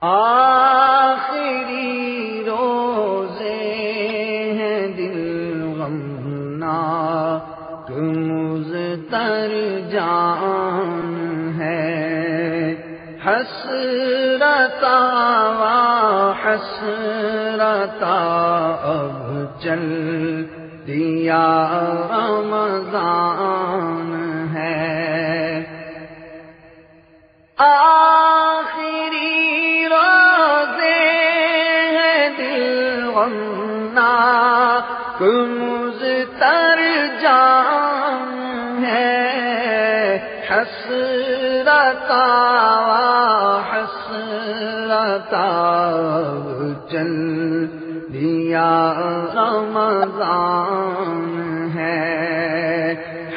آخری روزے ہیں دل غمناک مضطر جان ہے، حسرتا حسرتا اب چل دیا رمضان ہے۔ آخری روزے ہیں دل غمناک مضطر جان ہے، حسرتا حسرتا چل دیا رمضان ہے،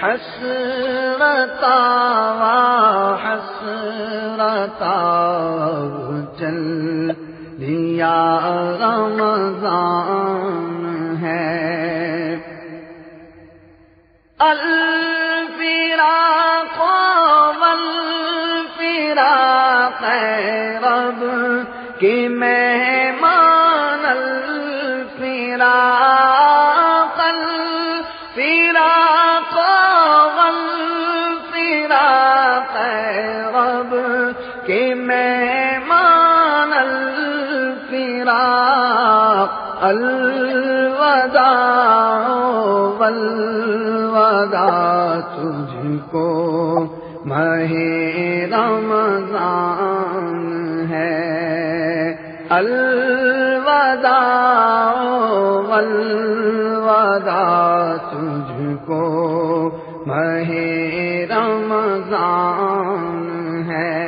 حسرتا حسرتا چل دیا رمضان ہے۔ الفراق والفراق رب کی مہمان، الفراق الفراق والفراق رب کی مہمان، الفراق الوداع والوداع تجھ کو ماہ رمضان ہے، الوداع والوداع تجھ کو ماہ رمضان ہے،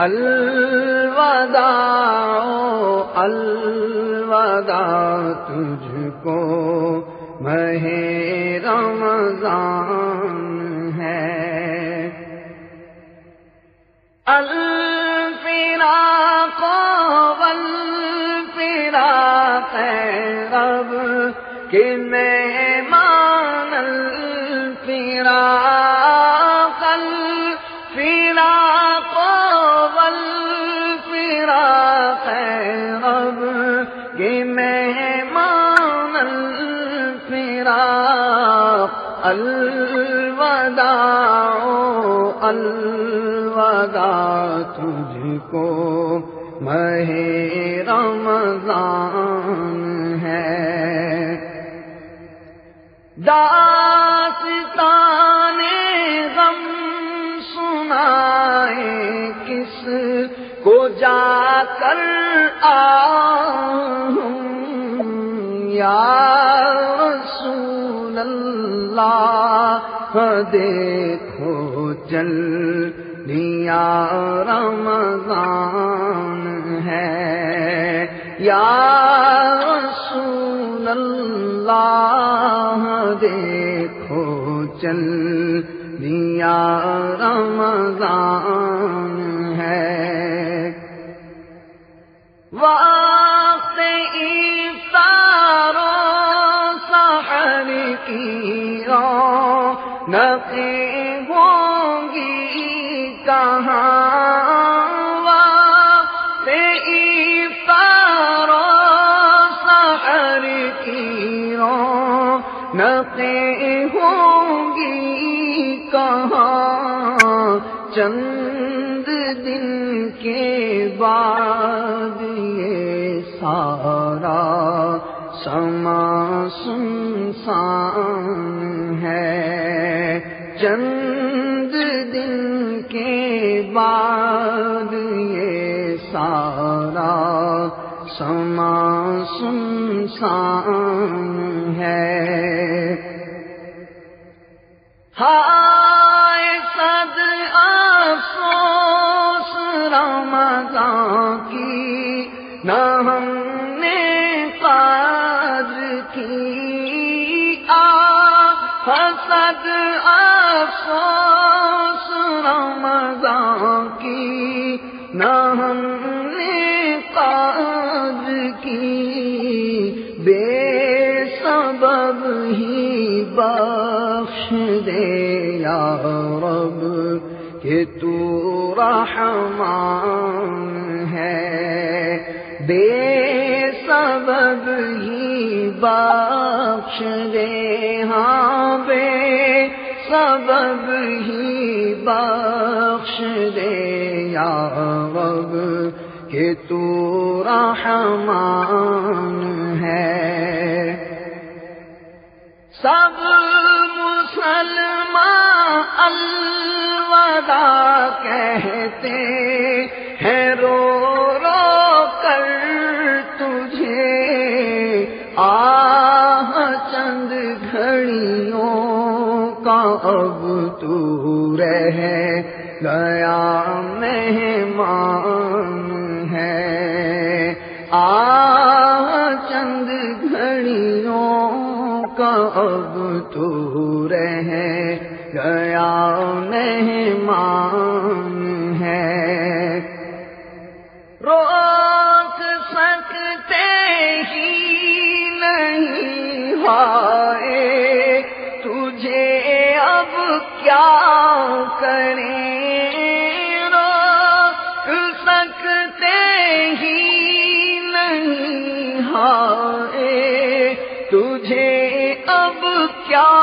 الوداع الوداع تجھ کو ماہ رمضان ہے۔ الفراق والفراق رب کے مہمان، الفراق الفراق والفراق رب کے مہمان، الفراق الوداع الوداع تجھ کو ماہ رمضان ہے۔ داستان غم سنائے کس کو جا کر آؤں، یا رسول اللہ دیکھو چل دیا رمضان ہے، یا رسول اللہ دیکھو چل دیا رمضان ہے۔ وقت افطار و سحر کی رونقیں ہوں گی کہاں، وقت افطار و سحر کی رونقیں ہوں گی کہاں، چند دن کے بعد یہ سارا سما سنسان ہے، چند دن کے بعد یہ سارا سما سنسان ہے۔ ہائے صد افسوس رمضان کی نہ ہم نے قدر کی، صد افسوس رمضان کی نہ ہم نے قدر کی، بے سبب ہی بخش دے یا رب کہ تو رحمان ہے، بے سبب ہی بخش دے، ہاں بے سبب ہی بخش دے یا رب کہ تو رحمان ہے۔ سب مسلمان الوداع کہتے ہیں رو رو کر تجھے، آہ چند گھڑیوں کا اب تو رہ گیا مہمان ہے، آہ چند گھڑیوں کا اب تو رہ گیا مہمان ہے۔ روک سکتے ہی نہیں ہائے تجھے اب کیا کریں، روک سکتے ہی نہیں ہائے تجھے اب کیا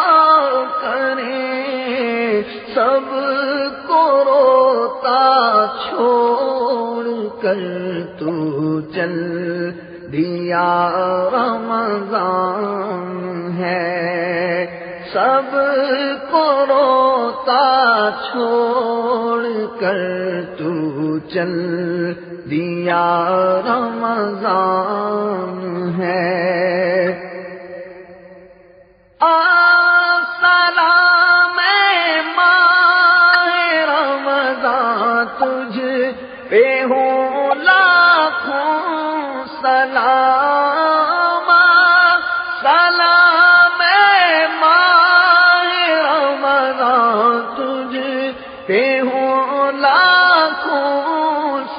کریں، سب کو روتا چھوڑ کر تو چل دیا رمضان ہے، سب کو روتا چھوڑ کر تو چل دیا رمضان ہے۔ سلام ماہ رمضان تجھ پہ ہوں لاکھوں سلام، سلام ماہ رمضان تجھ پہ ہوں لاکھوں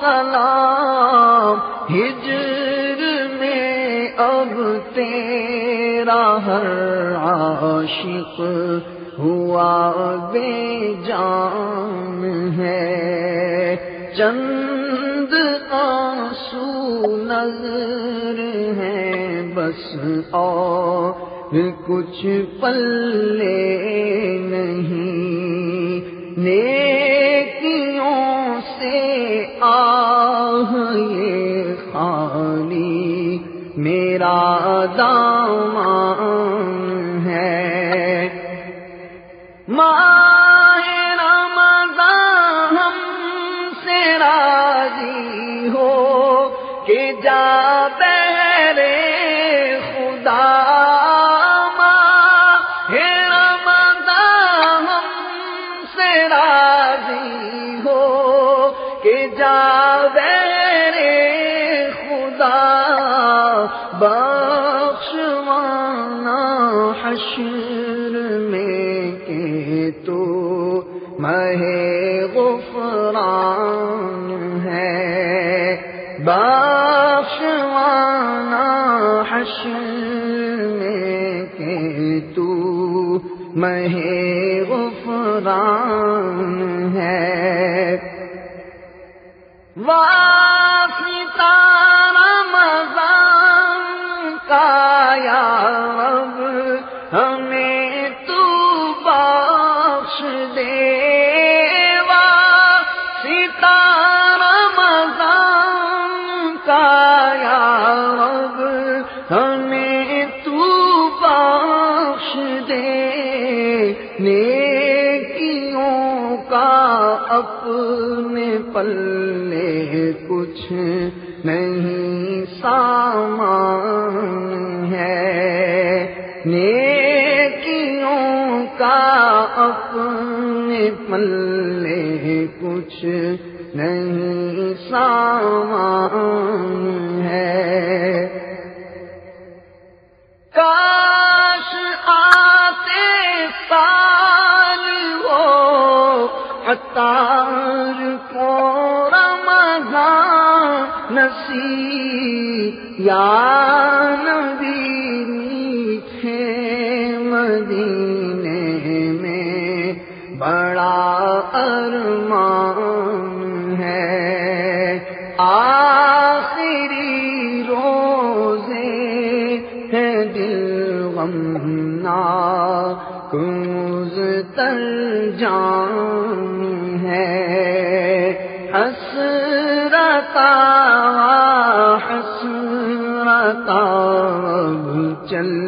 سلام، ہجر میں اب تیرا ہر عاشق ہوا بے جان ہے، چند آنسو نظر ہیں بس اور کچھ پلے نہیں، نیکیوں سے آہ یہ خالی میرا دامان ہے۔ ماہ رمضان ہم سے راضی ہو کہ جا بہرے خدا، ماہ رمضان ہم سے راضی ہو کہ جا بہرے خدا، بخشوانا حشر میں کہ تو مہ غفران ہے، بخشوانا حشر میں کہ تو مہ غفران ہے۔ واسطہ رمضان کا یا رب ہمیں تو بخش دے، واسطہ رمضان کا یا رب ہمیں تو بخش دے، نیکیوں کا اپنے پلے کچھ نہیں سامان ہے، نیکیوں کا اپنے پلے کچھ نہیں سامان ہے۔ کاش آتے سال ہو عطار کو رمضان نصیب، یا نبی میٹھے مدینے میں بڑا ارمان ہے، آخری مزتر جان ہے حسرتا حسرتا چل